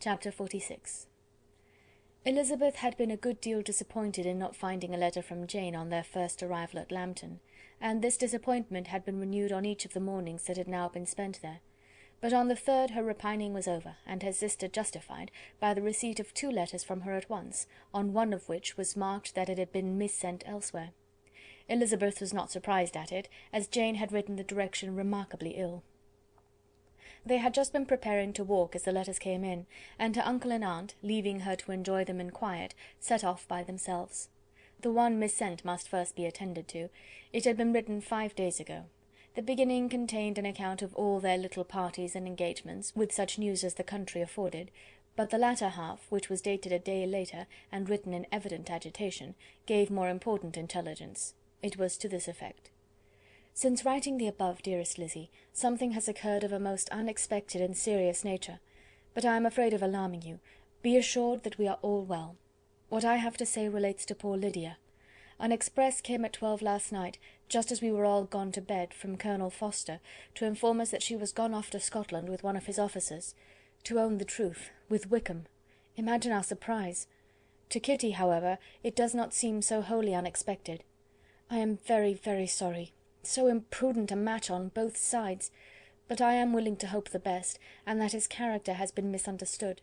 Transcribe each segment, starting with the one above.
Chapter 46. Elizabeth had been a good deal disappointed in not finding a letter from Jane on their first arrival at Lambton, and this disappointment had been renewed on each of the mornings that had now been spent there. But on the third her repining was over, and her sister justified, by the receipt of 2 letters from her at once, on one of which was marked that it had been missent elsewhere. Elizabeth was not surprised at it, as Jane had written the direction remarkably ill. They had just been preparing to walk as the letters came in, and her uncle and aunt, leaving her to enjoy them in quiet, set off by themselves. The one missent must first be attended to. It had been written 5 days ago. The beginning contained an account of all their little parties and engagements, with such news as the country afforded, but the latter half, which was dated a day later, and written in evident agitation, gave more important intelligence. It was to this effect: "Since writing the above, dearest Lizzy, something has occurred of a most unexpected and serious nature, but I am afraid of alarming you. Be assured that we are all well. What I have to say relates to poor Lydia. An express came at 12 last night, just as we were all gone to bed, from Colonel Forster, to inform us that she was gone off to Scotland with one of his officers. To own the truth, with Wickham. Imagine our surprise. To Kitty, however, it does not seem so wholly unexpected. I am very, very sorry. So imprudent a match on both sides, but I am willing to hope the best, and that his character has been misunderstood.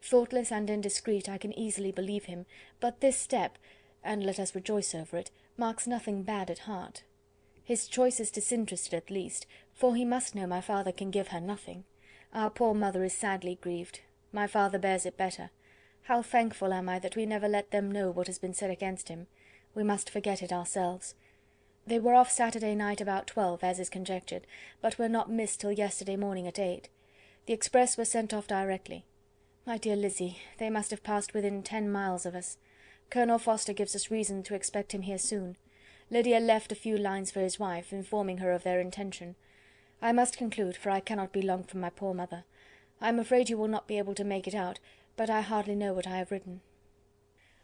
Thoughtless and indiscreet, I can easily believe him, but this step, and let us rejoice over it, marks nothing bad at heart. His choice is disinterested at least, for he must know my father can give her nothing. Our poor mother is sadly grieved. My father bears it better. How thankful am I that we never let them know what has been said against him. We must forget it ourselves. They were off Saturday night about 12, as is conjectured, but were not missed till yesterday morning at 8. The express was sent off directly. My dear Lizzy, they must have passed within 10 miles of us. Colonel Forster gives us reason to expect him here soon. Lydia left a few lines for his wife, informing her of their intention. I must conclude, for I cannot be long from my poor mother. I am afraid you will not be able to make it out, but I hardly know what I have written."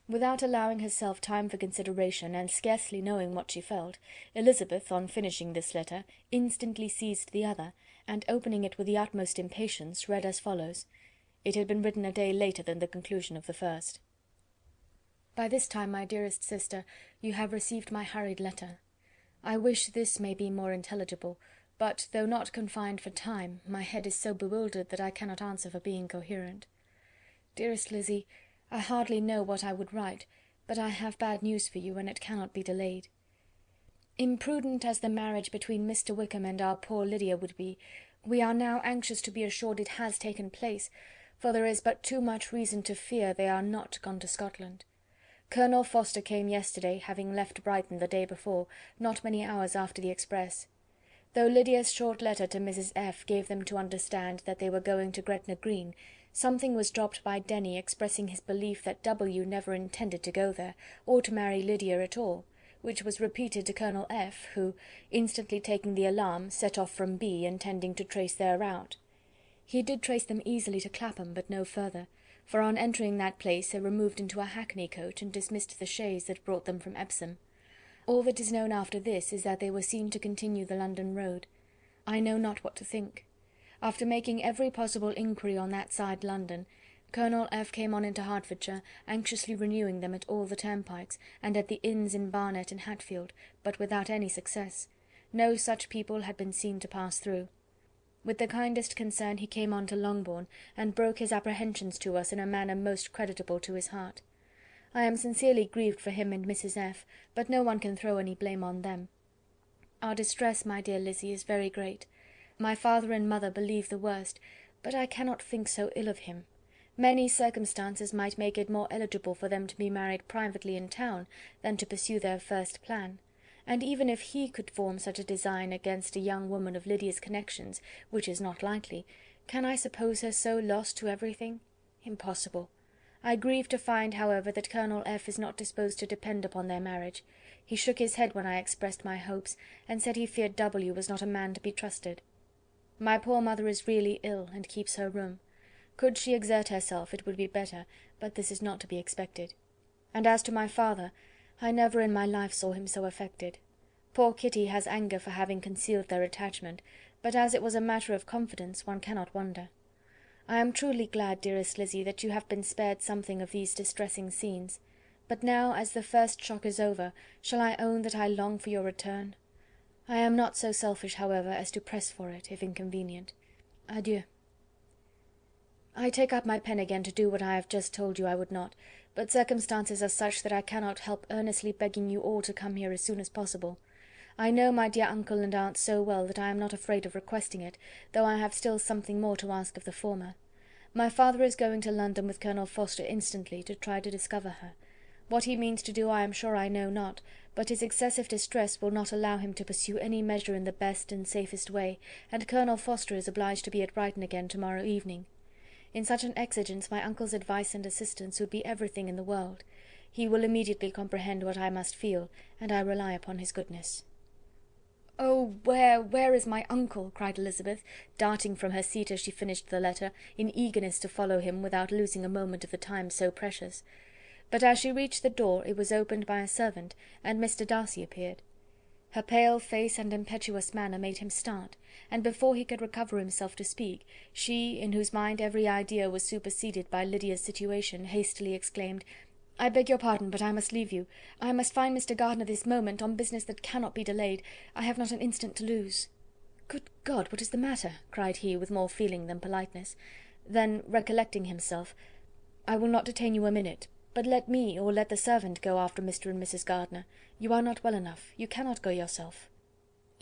Without allowing herself time for consideration, and scarcely knowing what she felt, Elizabeth, on finishing this letter, instantly seized the other, and opening it with the utmost impatience, read as follows. It had been written a day later than the conclusion of the first. "By this time, my dearest sister, you have received my hurried letter. I wish this may be more intelligible, but, though not confined for time, my head is so bewildered that I cannot answer for being coherent. Dearest Lizzy, I hardly know what I would write, but I have bad news for you, and it cannot be delayed. Imprudent as the marriage between Mr. Wickham and our poor Lydia would be, we are now anxious to be assured it has taken place, for there is but too much reason to fear they are not gone to Scotland. Colonel Forster came yesterday, having left Brighton the day before, not many hours after the express. Though Lydia's short letter to Mrs. F. gave them to understand that they were going to Gretna Green, something was dropped by Denny expressing his belief that W. never intended to go there, or to marry Lydia at all, which was repeated to Colonel F., who, instantly taking the alarm, set off from B., intending to trace their route. He did trace them easily to Clapham, but no further, for on entering that place they removed into a hackney coach and dismissed the chaise that brought them from Epsom. All that is known after this is that they were seen to continue the London road. I know not what to think. After making every possible inquiry on that side London, Colonel F. came on into Hertfordshire, anxiously renewing them at all the turnpikes, and at the inns in Barnet and Hatfield, but without any success. No such people had been seen to pass through. With the kindest concern he came on to Longbourn, and broke his apprehensions to us in a manner most creditable to his heart. I am sincerely grieved for him and Mrs. F., but no one can throw any blame on them. Our distress, my dear Lizzy, is very great. My father and mother believe the worst, but I cannot think so ill of him. Many circumstances might make it more eligible for them to be married privately in town than to pursue their first plan. And even if he could form such a design against a young woman of Lydia's connections, which is not likely, can I suppose her so lost to everything? Impossible. I grieve to find, however, that Colonel F. is not disposed to depend upon their marriage. He shook his head when I expressed my hopes, and said he feared W. was not a man to be trusted. My poor mother is really ill, and keeps her room. Could she exert herself, it would be better, but this is not to be expected. And as to my father, I never in my life saw him so affected. Poor Kitty has anger for having concealed their attachment, but as it was a matter of confidence, one cannot wonder. I am truly glad, dearest Lizzy, that you have been spared something of these distressing scenes. But now, as the first shock is over, shall I own that I long for your return? I am not so selfish, however, as to press for it, if inconvenient. Adieu. I take up my pen again to do what I have just told you I would not, but circumstances are such that I cannot help earnestly begging you all to come here as soon as possible. I know my dear uncle and aunt so well that I am not afraid of requesting it, though I have still something more to ask of the former. My father is going to London with Colonel Forster instantly, to try to discover her. What he means to do I am sure I know not, but his excessive distress will not allow him to pursue any measure in the best and safest way, and Colonel Forster is obliged to be at Brighton again to-morrow evening. In such an exigence my uncle's advice and assistance would be everything in the world. He will immediately comprehend what I must feel, and I rely upon his goodness. "Oh, where is my uncle?" cried Elizabeth, darting from her seat as she finished the letter, in eagerness to follow him without losing a moment of the time so precious. But as she reached the door it was opened by a servant, and Mr. Darcy appeared. Her pale face and impetuous manner made him start, and before he could recover himself to speak, she, in whose mind every idea was superseded by Lydia's situation, hastily exclaimed, "I beg your pardon, but I must leave you. I must find Mr. Gardiner this moment, on business that cannot be delayed. I have not an instant to lose." "Good God, what is the matter?" cried he, with more feeling than politeness. Then, recollecting himself, "I will not detain you a minute, but let me, or let the servant, go after Mr. and Mrs. Gardiner. You are not well enough. You cannot go yourself."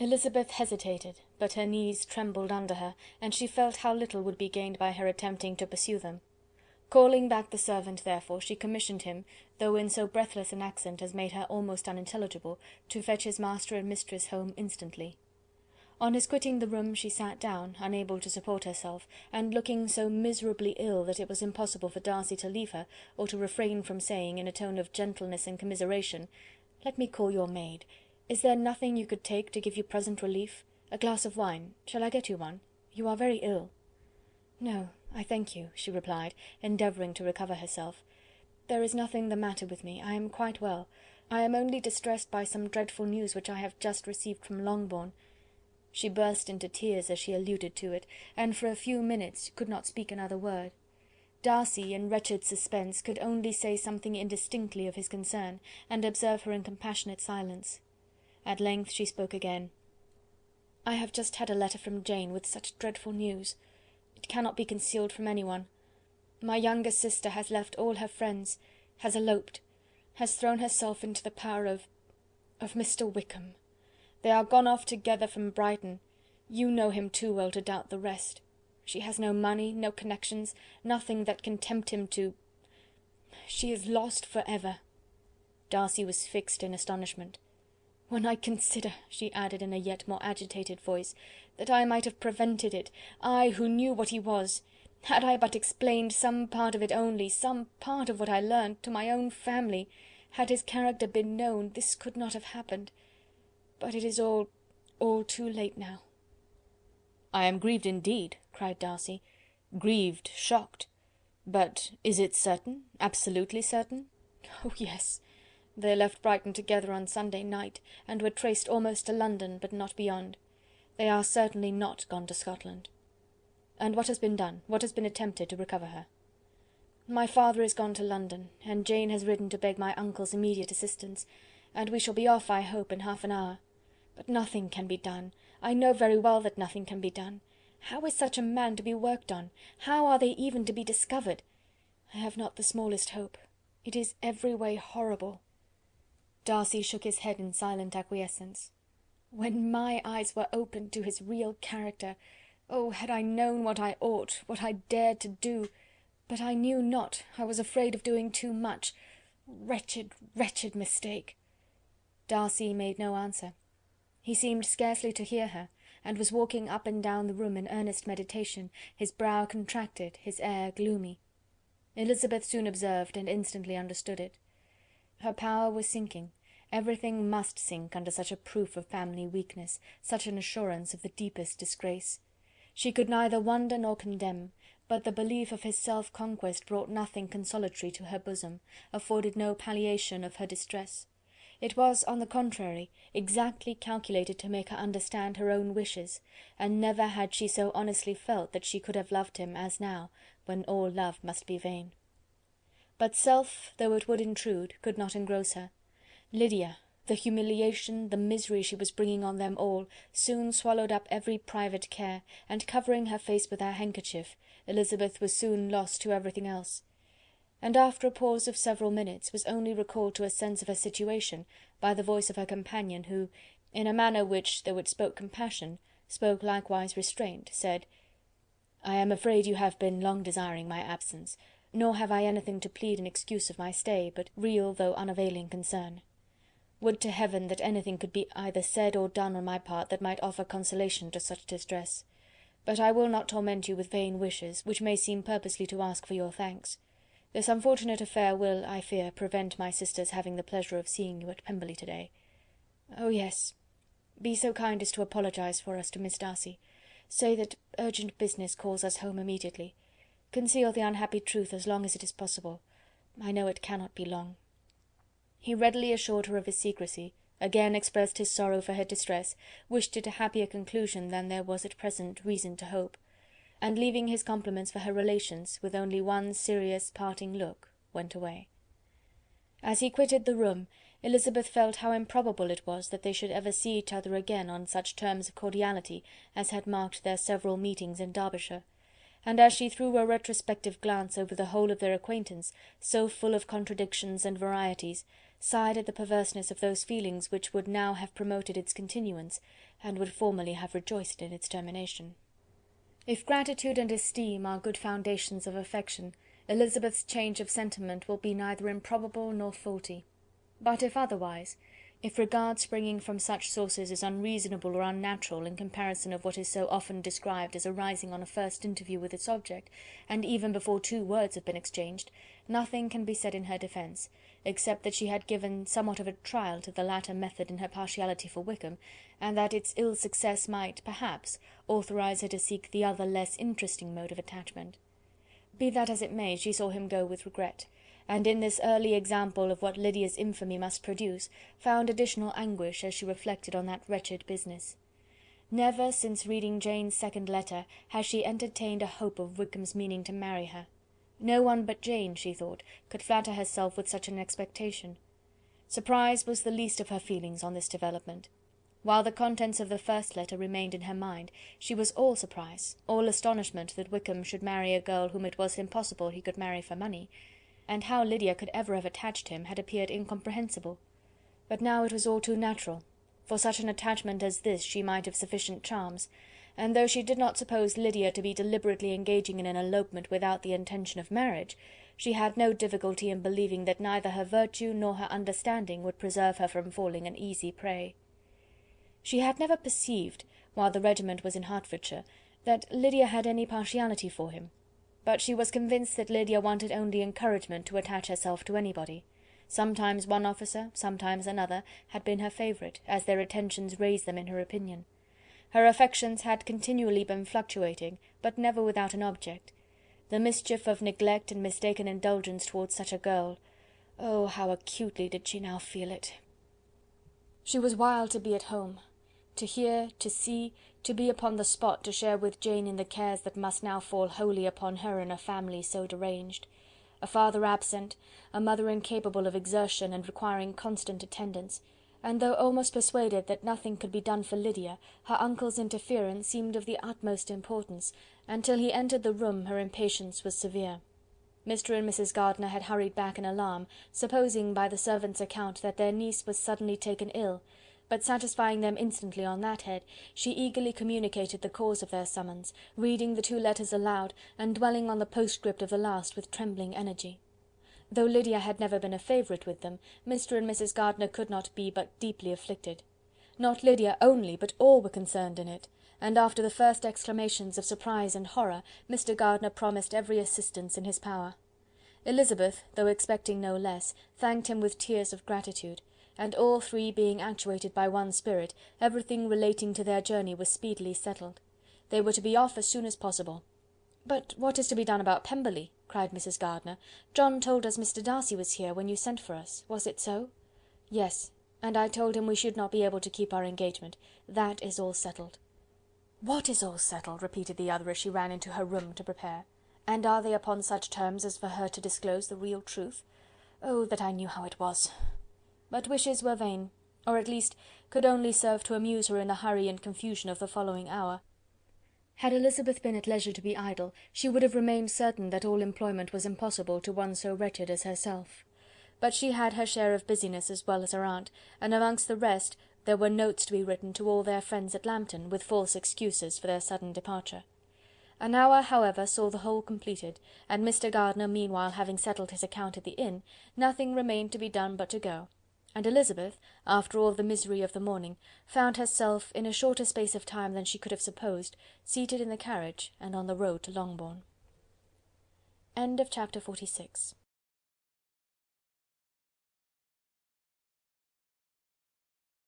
Elizabeth hesitated, but her knees trembled under her, and she felt how little would be gained by her attempting to pursue them. Calling back the servant, therefore, she commissioned him, though in so breathless an accent as made her almost unintelligible, to fetch his master and mistress home instantly. On his quitting the room she sat down, unable to support herself, and looking so miserably ill that it was impossible for Darcy to leave her, or to refrain from saying, in a tone of gentleness and commiseration, "Let me call your maid. Is there nothing you could take to give you present relief? A glass of wine. Shall I get you one? You are very ill." "No, I thank you," she replied, endeavouring to recover herself. "There is nothing the matter with me. I am quite well. I am only distressed by some dreadful news which I have just received from Longbourn." She burst into tears as she alluded to it, and for a few minutes could not speak another word. Darcy, in wretched suspense, could only say something indistinctly of his concern, and observe her in compassionate silence. At length she spoke again. "I have just had a letter from Jane with such dreadful news. It cannot be concealed from anyone. My younger sister has left all her friends, has eloped, has thrown herself into the power of Mr. Wickham. They are gone off together from Brighton. You know him too well to doubt the rest. She has no money, no connections, nothing that can tempt him to... She is lost for ever." Darcy was fixed in astonishment. "When I consider," she added in a yet more agitated voice, "that I might have prevented it, I who knew what he was. Had I but explained some part of it only, some part of what I learned, to my own family, had his character been known, this could not have happened. But it is all too late now." "I am grieved indeed," cried Darcy. "Grieved, shocked. But is it certain, absolutely certain?" "Oh, yes. They left Brighton together on Sunday night, and were traced almost to London, but not beyond. They are certainly not gone to Scotland." "And what has been done, what has been attempted to recover her?" "My father is gone to London, and Jane has ridden to beg my uncle's immediate assistance, and we shall be off, I hope, in half an hour. But nothing can be done. I know very well that nothing can be done. How is such a man to be worked on? How are they even to be discovered? I have not the smallest hope. It is every way horrible." Darcy shook his head in silent acquiescence. "When my eyes were opened to his real character, oh, had I known what I ought, what I dared to do! But I knew not, I was afraid of doing too much. Wretched, wretched mistake!" Darcy made no answer. He seemed scarcely to hear her, and was walking up and down the room in earnest meditation, his brow contracted, his air gloomy. Elizabeth soon observed, and instantly understood it. Her power was sinking. Everything must sink under such a proof of family weakness, such an assurance of the deepest disgrace. She could neither wonder nor condemn, but the belief of his self-conquest brought nothing consolatory to her bosom, afforded no palliation of her distress. It was, on the contrary, exactly calculated to make her understand her own wishes, and never had she so honestly felt that she could have loved him as now, when all love must be vain. But self, though it would intrude, could not engross her. Lydia, the humiliation, the misery she was bringing on them all, soon swallowed up every private care, and covering her face with her handkerchief, Elizabeth was soon lost to everything else, and after a pause of several minutes was only recalled to a sense of her situation by the voice of her companion, who, in a manner which, though it spoke compassion, spoke likewise restraint, said: "I am afraid you have been long desiring my absence, nor have I anything to plead in excuse of my stay, but real though unavailing concern. Would to heaven that anything could be either said or done on my part that might offer consolation to such distress. But I will not torment you with vain wishes, which may seem purposely to ask for your thanks. This unfortunate affair will, I fear, prevent my sister's having the pleasure of seeing you at Pemberley to-day. Oh yes, be so kind as to apologise for us to Miss Darcy. Say that urgent business calls us home immediately. Conceal the unhappy truth as long as it is possible. I know it cannot be long." He readily assured her of his secrecy, again expressed his sorrow for her distress, wished it a happier conclusion than there was at present reason to hope, and leaving his compliments for her relations, with only one serious parting look, went away. As he quitted the room, Elizabeth felt how improbable it was that they should ever see each other again on such terms of cordiality as had marked their several meetings in Derbyshire, and as she threw a retrospective glance over the whole of their acquaintance, so full of contradictions and varieties, sighed at the perverseness of those feelings which would now have promoted its continuance, and would formerly have rejoiced in its termination. If gratitude and esteem are good foundations of affection, Elizabeth's change of sentiment will be neither improbable nor faulty. But if otherwise, if regard springing from such sources is unreasonable or unnatural in comparison of what is so often described as arising on a first interview with its object, and even before 2 words have been exchanged, nothing can be said in her defence, except that she had given somewhat of a trial to the latter method in her partiality for Wickham, and that its ill success might, perhaps, authorise her to seek the other less interesting mode of attachment. Be that as it may, she saw him go with regret, and in this early example of what Lydia's infamy must produce, found additional anguish as she reflected on that wretched business. Never, since reading Jane's second letter, had she entertained a hope of Wickham's meaning to marry her. No one but Jane, she thought, could flatter herself with such an expectation. Surprise was the least of her feelings on this development. While the contents of the first letter remained in her mind, she was all surprise, all astonishment that Wickham should marry a girl whom it was impossible he could marry for money, and how Lydia could ever have attached him had appeared incomprehensible. But now it was all too natural. For such an attachment as this she might have sufficient charms, and though she did not suppose Lydia to be deliberately engaging in an elopement without the intention of marriage, she had no difficulty in believing that neither her virtue nor her understanding would preserve her from falling an easy prey. She had never perceived, while the regiment was in Hertfordshire, that Lydia had any partiality for him, but she was convinced that Lydia wanted only encouragement to attach herself to anybody. Sometimes one officer, sometimes another, had been her favourite, as their attentions raised them in her opinion. Her affections had continually been fluctuating, but never without an object. The mischief of neglect and mistaken indulgence towards such a girl, oh, how acutely did she now feel it! She was wild to be at home, to hear, to see, to be upon the spot to share with Jane in the cares that must now fall wholly upon her in a family so deranged. A father absent, a mother incapable of exertion and requiring constant attendance, and though almost persuaded that nothing could be done for Lydia, her uncle's interference seemed of the utmost importance, and till he entered the room her impatience was severe. Mr. and Mrs. Gardiner had hurried back in alarm, supposing by the servant's account that their niece was suddenly taken ill, but satisfying them instantly on that head, she eagerly communicated the cause of their summons, reading the 2 letters aloud, and dwelling on the postscript of the last with trembling energy. Though Lydia had never been a favourite with them, Mr. and Mrs. Gardiner could not be but deeply afflicted. Not Lydia only, but all were concerned in it, and after the first exclamations of surprise and horror, Mr. Gardiner promised every assistance in his power. Elizabeth, though expecting no less, thanked him with tears of gratitude, and all 3 being actuated by one spirit, everything relating to their journey was speedily settled. They were to be off as soon as possible. "But what is to be done about Pemberley?" cried Mrs. Gardiner. "John told us Mr. Darcy was here when you sent for us. Was it so?" "Yes. and I told him we should not be able to keep our engagement. That is all settled." "What is all settled?" repeated the other, as she ran into her room to prepare. "And are they upon such terms as for her to disclose the real truth? Oh, that I knew how it was!" But wishes were vain, or at least could only serve to amuse her in the hurry and confusion of the following hour. Had Elizabeth been at leisure to be idle, she would have remained certain that all employment was impossible to one so wretched as herself. But she had her share of business as well as her aunt, and amongst the rest there were notes to be written to all their friends at Lambton, with false excuses for their sudden departure. An hour, however, saw the whole completed, and Mr. Gardiner meanwhile having settled his account at the inn, nothing remained to be done but to go, and Elizabeth, after all the misery of the morning, found herself, in a shorter space of time than she could have supposed, seated in the carriage and on the road to Longbourn. Chapter 47.